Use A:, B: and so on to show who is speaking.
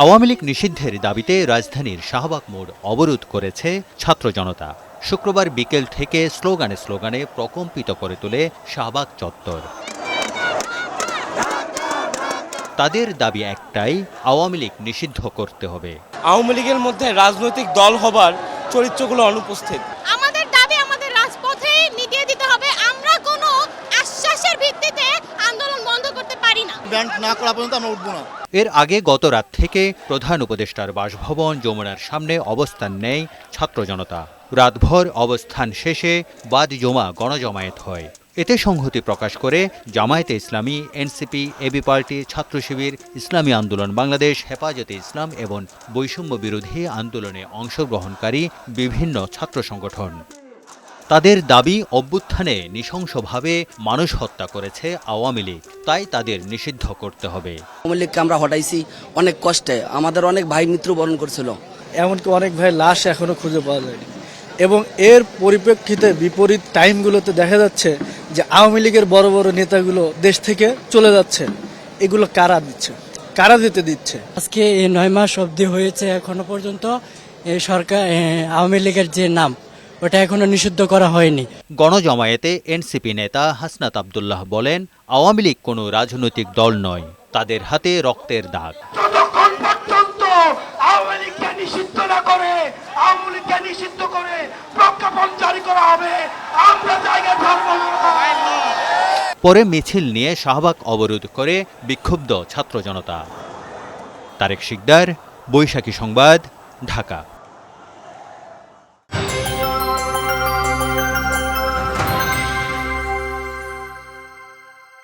A: আওয়ামী লীগ নিষিদ্ধের দাবিতে রাজধানীর শাহবাগ মোড় অবরোধ করেছে ছাত্র জনতা। শুক্রবার বিকেল থেকে স্লোগানে স্লোগানে প্রকম্পিত করে তোলে শাহবাগ চত্বর। তাদের দাবি একটাই, আওয়ামী লীগ নিষিদ্ধ করতে হবে।
B: আওয়ামী লীগের মধ্যে রাজনৈতিক দল হবার চরিত্রগুলো অনুপস্থিত।
C: আমাদের দাবি আমাদের রাজপথে মিটিয়ে দিতে হবে। আমরা কোনো আশ্বাসের ভিত্তিতে আন্দোলন বন্ধ করতে পারি না।
D: ব্যান্ড না করা পর্যন্ত আমরা উঠবো না।
A: এর আগে গত রাত থেকে প্রধান উপদেষ্টার বাসভবন যমুনার সামনে অবস্থান নেয় ছাত্র জনতা। রাতভর অবস্থান শেষে বাদ জমা গণজমায়েত হয়। এতে সংহতি প্রকাশ করে জামায়াতে ইসলামী, এনসিপি, এবি পার্টি, ছাত্র শিবির, ইসলামী আন্দোলন বাংলাদেশ, হেফাজতে ইসলাম এবং বৈষম্য বিরোধী আন্দোলনে অংশগ্রহণকারী বিভিন্ন ছাত্র সংগঠন। তাদের দাবি, অভ্যুত্থানে নৃশংসভাবে মানুষ হত্যা করেছে আওয়ামী লীগ, তাই তাদের নিষিদ্ধ করতে হবে।
E: আওয়ামী লীগকে আমরা হটাইছি অনেক কষ্টে, আমাদের অনেক ভাই মৃত্যুবরণ করছিল।
F: এমনকি অনেক ভাই লাশ এখনো খুঁজে পাওয়া যায়নি। এবং এর পরিপ্রেক্ষিতে বিপরীত টাইমগুলোতে দেখা যাচ্ছে যে আওয়ামী লীগের বড় বড় নেতাগুলো দেশ থেকে চলে যাচ্ছে। এগুলো কারা দিচ্ছে, কারা দিতে দিচ্ছে?
G: আজকে এই 9 মাস অবধি হয়েছে, এখনো পর্যন্ত এই সরকার আওয়ামী লীগের যে নাম ওটা এখনো নিষিদ্ধ করা হয়নি।
A: গণজমায়েতে এনসিপি নেতা হাসনাত আব্দুল্লাহ বলেন, আওয়ামী লীগ কোনো রাজনৈতিক দল নয়, তাদের হাতে রক্তের দাগ।
H: যতক্ষণ পর্যন্ত আওয়ামী লীগকে নিষিদ্ধ না করে, আওয়ামী লীগকে নিষিদ্ধ করে প্রজ্ঞাপন জারি করা হবে, আমরা জায়গায় ধরবো না।
A: পরে মিছিল নিয়ে শাহবাগ অবরোধ করে বিক্ষুব্ধ ছাত্র জনতা। তারেক শিকদার, বৈশাখী সংবাদ, ঢাকা।